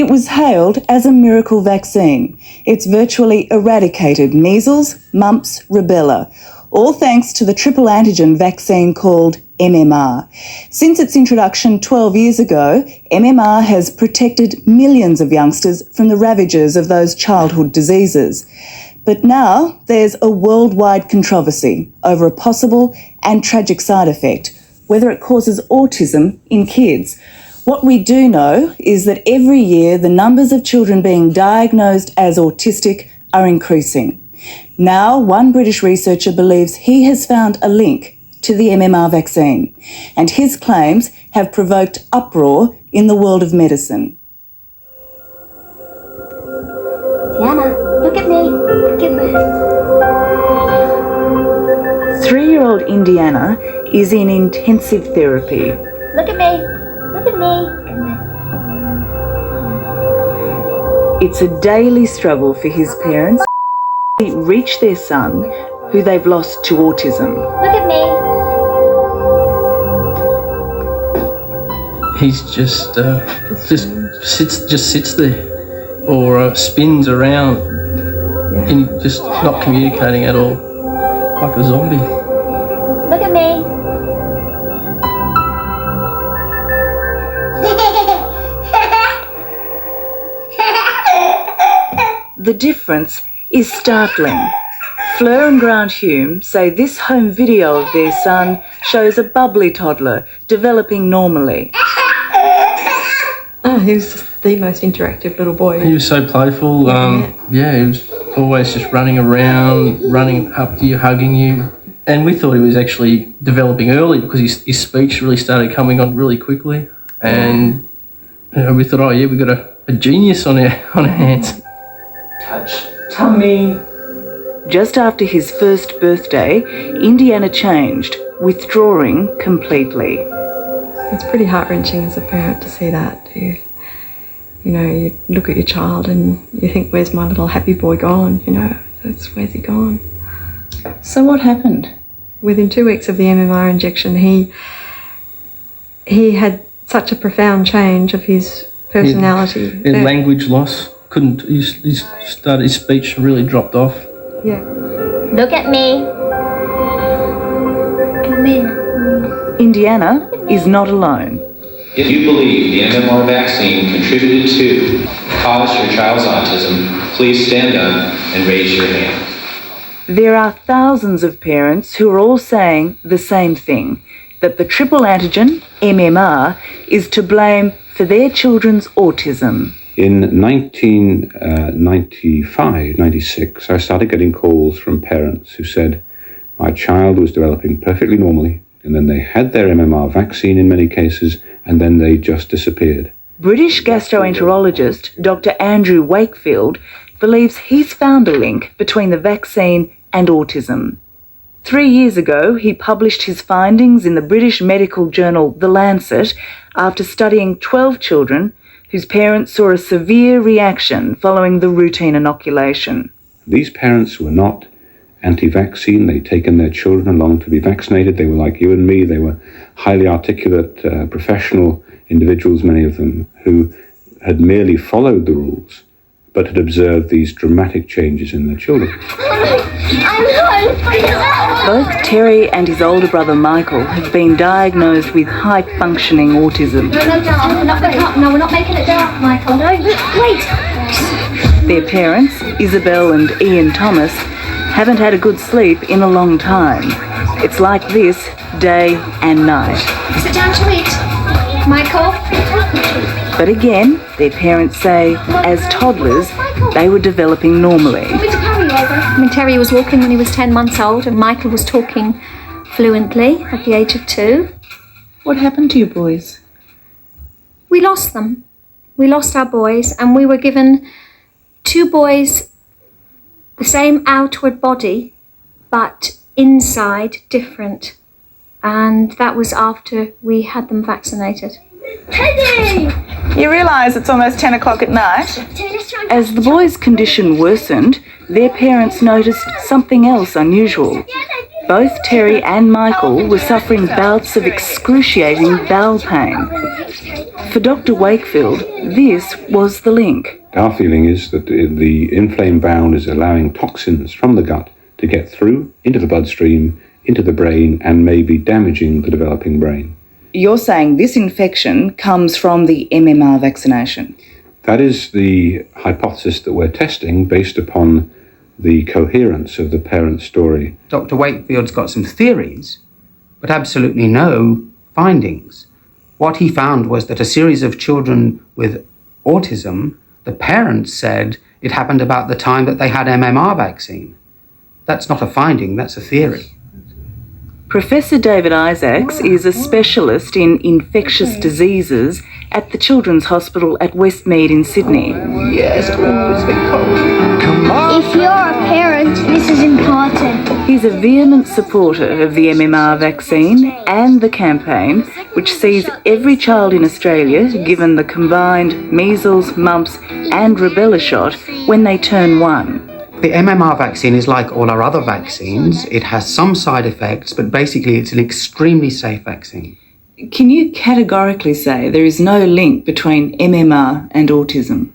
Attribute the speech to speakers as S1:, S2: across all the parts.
S1: It was hailed as a miracle vaccine. It's virtually eradicated measles, mumps, rubella, all thanks to the triple antigen vaccine called MMR. Since its introduction 12 years ago, MMR has protected millions of youngsters from the ravages of those childhood diseases. But now there's a worldwide controversy over a possible and tragic side effect, whether it causes autism in kids. What we do know is that every year the numbers of children being diagnosed as autistic are increasing. Now, one British researcher believes he has found a link to the MMR vaccine, and his claims have provoked uproar in the world of medicine.
S2: Tiana, look at me. Give me.
S1: 3-year-old Indiana is in intensive therapy.
S2: Look at me. Look at me.
S1: It's a daily struggle for his parents to reach their son, who they've lost to autism.
S2: Look at me.
S3: He's just sits there, or spins around, and just not communicating at all, like a zombie.
S2: Look at me.
S1: The difference is startling. Fleur and Grant Hume say this home video of their son shows a bubbly toddler developing normally.
S4: Oh, he was just the most interactive little boy.
S3: He was so playful. He was always just running around, running up to you, hugging you. And we thought he was actually developing early because his speech really started coming on really quickly. And we thought, oh yeah, we've got a genius on our hands.
S1: Touch tummy. Just after his first birthday, Indiana changed, withdrawing completely.
S4: It's pretty heart-wrenching as a parent to see that. You look at your child and you think, where's my little happy boy gone? Where's he gone?
S1: So what happened?
S4: Within 2 weeks of the MMR injection, he had such a profound change of his personality.
S3: Language loss. His speech really dropped off.
S4: Yeah.
S2: Look at me. Come in.
S1: Indiana is not alone.
S5: If you believe the MMR vaccine contributed to cause your child's autism, please stand up and raise your hand.
S1: There are thousands of parents who are all saying the same thing, that the triple antigen, MMR, is to blame for their children's autism.
S6: In 1995, 96, I started getting calls from parents who said my child was developing perfectly normally, and then they had their MMR vaccine in many cases, and then they just disappeared.
S1: British gastroenterologist Dr. Andrew Wakefield believes he's found a link between the vaccine and autism. 3 years ago, he published his findings in the British medical journal The Lancet after studying 12 children whose parents saw a severe reaction following the routine inoculation.
S6: These parents were not anti-vaccine. They'd taken their children along to be vaccinated. They were like you and me. They were highly articulate, professional individuals, many of them, who had merely followed the rules, but had observed these dramatic changes in their children.
S1: Both Terry and his older brother Michael have been diagnosed with high-functioning autism.
S2: No, we're not making it dark, Michael. No, wait.
S1: Their parents, Isabel and Ian Thomas, haven't had a good sleep in a long time. It's like this day and night.
S2: Sit down to eat. Michael.
S1: But again, their parents say, as toddlers, they were developing normally.
S2: Terry was walking when he was 10 months old, and Michael was talking fluently at the age of 2.
S1: What happened to your boys?
S2: We lost them. We lost our boys, and we were given 2 boys, the same outward body, but inside different. And that was after we had them vaccinated.
S7: Teddy! You realise it's almost 10 o'clock at night?
S1: As the boys' condition worsened, their parents noticed something else unusual. Both Terry and Michael were suffering bouts of excruciating bowel pain. For Dr. Wakefield, this was the link.
S6: Our feeling is that the inflamed bowel is allowing toxins from the gut to get through into the bloodstream, into the brain, and may be damaging the developing brain.
S1: You're saying this infection comes from the MMR vaccination?
S6: That is the hypothesis that we're testing based upon the coherence of the parent's story.
S8: Dr. Wakefield's got some theories, but absolutely no findings. What he found was that a series of children with autism, the parents said it happened about the time that they had MMR vaccine. That's not a finding, that's a theory.
S1: Professor David Isaacs is a specialist in infectious diseases at the Children's Hospital at Westmead in Sydney.
S3: Yes, it's been cold. Come on.
S9: If you're a parent, this is important.
S1: He's a vehement supporter of the MMR vaccine and the campaign, which sees every child in Australia given the combined measles, mumps and rubella shot when they turn 1.
S8: The MMR vaccine is like all our other vaccines. It has some side effects, but basically it's an extremely safe vaccine.
S1: Can you categorically say there is no link between MMR and autism?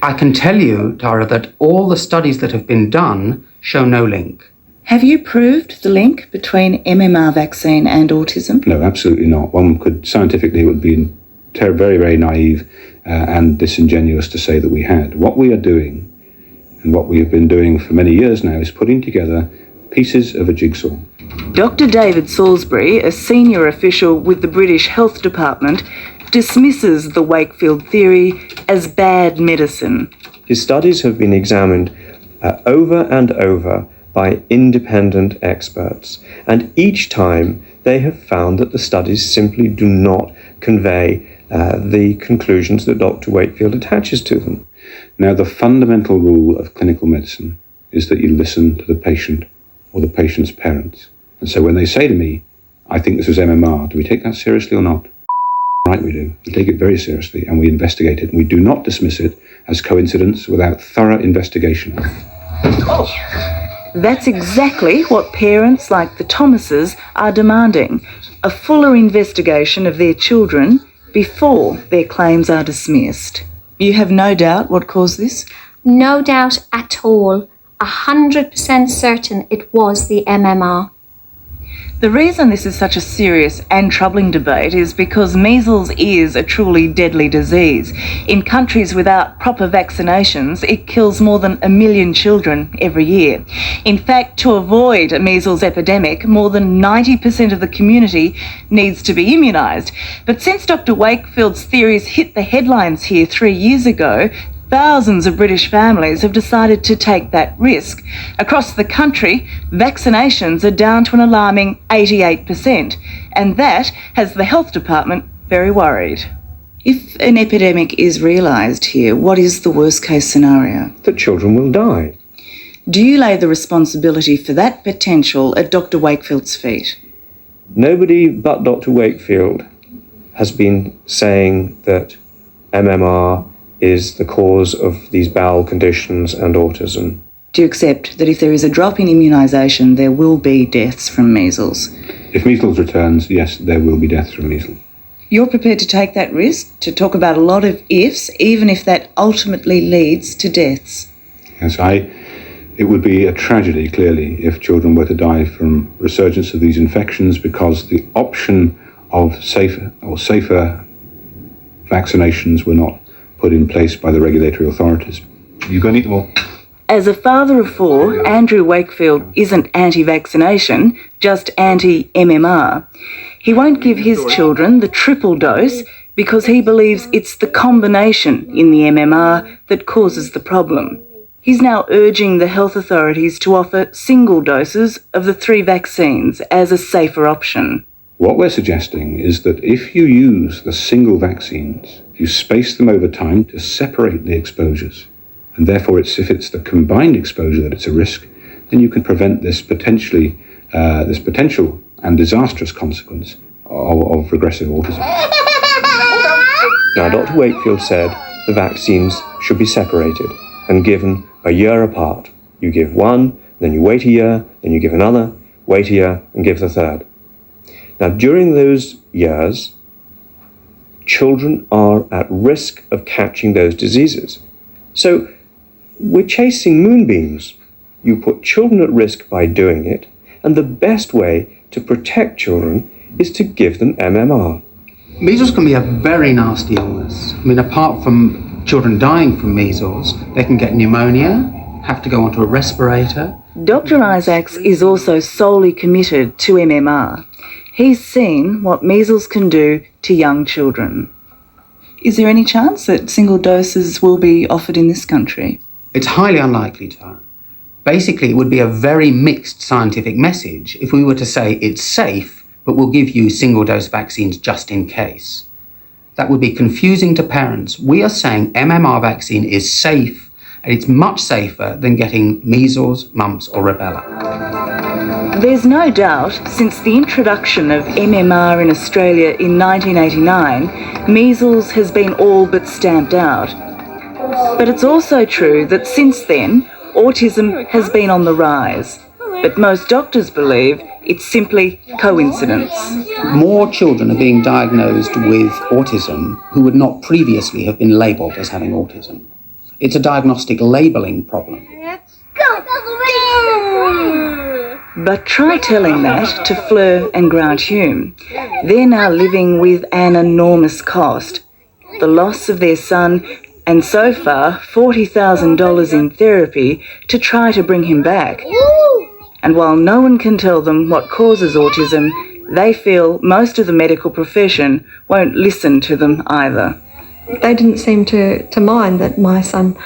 S8: I can tell you, Tara, that all the studies that have been done show no link.
S1: Have you proved the link between MMR vaccine and autism?
S6: No, absolutely not. One could, scientifically, it would be very, very naive and disingenuous to say that we had. What we are doing, and what we have been doing for many years now, is putting together pieces of a jigsaw.
S1: Dr. David Salisbury, a senior official with the British Health Department, dismisses the Wakefield theory as bad medicine.
S10: His studies have been examined over and over by independent experts, and each time they have found that the studies simply do not convey the conclusions that Dr. Wakefield attaches to them.
S6: Now, the fundamental rule of clinical medicine is that you listen to the patient or the patient's parents. And so when they say to me, I think this was MMR, do we take that seriously or not? Right, we do. We take it very seriously and we investigate it. And we do not dismiss it as coincidence without thorough investigation.
S1: That's exactly what parents like the Thomases are demanding, a fuller investigation of their children before their claims are dismissed. You have no doubt what caused this?
S2: No doubt at all. 100% certain it was the MMR.
S1: The reason this is such a serious and troubling debate is because measles is a truly deadly disease. In countries without proper vaccinations, it kills more than 1 million children every year. In fact, to avoid a measles epidemic, more than 90% of the community needs to be immunised. But since Dr. Wakefield's theories hit the headlines here 3 years ago, thousands of British families have decided to take that risk. Across the country, vaccinations are down to an alarming 88%, and that has the Health Department very worried. If an epidemic is realised here, what is the worst case scenario?
S10: That children will die.
S1: Do you lay the responsibility for that potential at Dr. Wakefield's feet?
S10: Nobody but Dr. Wakefield has been saying that MMR is the cause of these bowel conditions and autism.
S1: Do you accept that if there is a drop in immunisation, there will be deaths from measles?
S6: If measles returns, yes, there will be deaths from measles.
S1: You're prepared to take that risk, to talk about a lot of ifs, even if that ultimately leads to deaths?
S6: Yes, it would be a tragedy, clearly, if children were to die from resurgence of these infections, because the option of safer vaccinations were not put in place by the regulatory authorities. You go and eat them all.
S1: As a father of 4, Andrew Wakefield isn't anti-vaccination, just anti-MMR. He won't give his children the triple dose because he believes it's the combination in the MMR that causes the problem. He's now urging the health authorities to offer single doses of the 3 vaccines as a safer option.
S6: What we're suggesting is that if you use the single vaccines, you space them over time to separate the exposures, and therefore if it's the combined exposure that it's a risk, then you can prevent this potential and disastrous consequence of regressive autism.
S10: Now, Dr. Wakefield said the vaccines should be separated and given a year apart. You give one, then you wait a year, then you give another. wait a year and give the third. Now, during those years, children are at risk of catching those diseases. So we're chasing moonbeams. You put children at risk by doing it, and the best way to protect children is to give them MMR.
S8: Measles can be a very nasty illness. I mean, apart from children dying from measles, they can get pneumonia, have to go onto a respirator.
S1: Dr. Isaacs is also solely committed to MMR. He's seen what measles can do to young children. Is there any chance that single doses will be offered in this country?
S8: It's highly unlikely, Tara. Basically, it would be a very mixed scientific message if we were to say it's safe, but we'll give you single-dose vaccines just in case. That would be confusing to parents. We are saying MMR vaccine is safe, and it's much safer than getting measles, mumps, or rubella.
S1: There's no doubt, since the introduction of MMR in Australia in 1989, measles has been all but stamped out. But it's also true that since then, autism has been on the rise. But most doctors believe it's simply coincidence.
S8: More children are being diagnosed with autism who would not previously have been labelled as having autism. It's a diagnostic labelling problem.
S1: But try telling that to Fleur and Grant Hume. They're now living with an enormous cost. The loss of their son, and so far $40,000 in therapy to try to bring him back. And while no one can tell them what causes autism, they feel most of the medical profession won't listen to them either.
S4: They didn't seem to mind that my son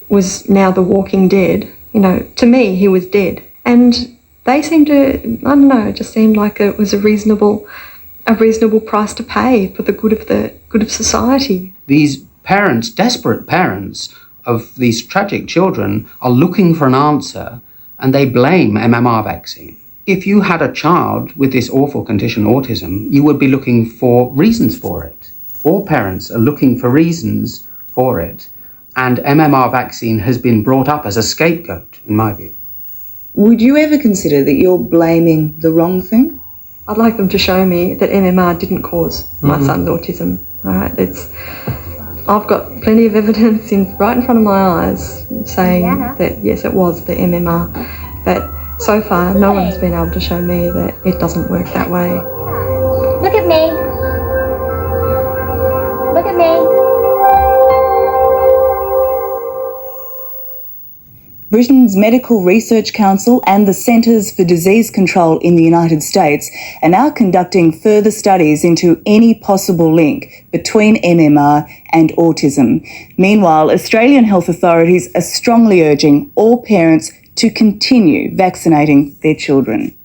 S4: was now the walking dead. You know, to me, he was dead. And they seemed to, I don't know, it just seemed like it was a reasonable price to pay for the good of society.
S8: These parents, desperate parents of these tragic children, are looking for an answer, and they blame MMR vaccine. If you had a child with this awful condition, autism, you would be looking for reasons for it. All parents are looking for reasons for it, and MMR vaccine has been brought up as a scapegoat, in my view.
S1: Would you ever consider that you're blaming the wrong thing?
S4: I'd like them to show me that MMR didn't cause my son's autism. All right, I've got plenty of evidence right in front of my eyes saying that yes, it was the MMR, but so far no one's been able to show me that it doesn't work that way.
S9: Look at me. Look at me.
S1: Britain's Medical Research Council and the Centres for Disease Control in the United States are now conducting further studies into any possible link between MMR and autism. Meanwhile, Australian health authorities are strongly urging all parents to continue vaccinating their children.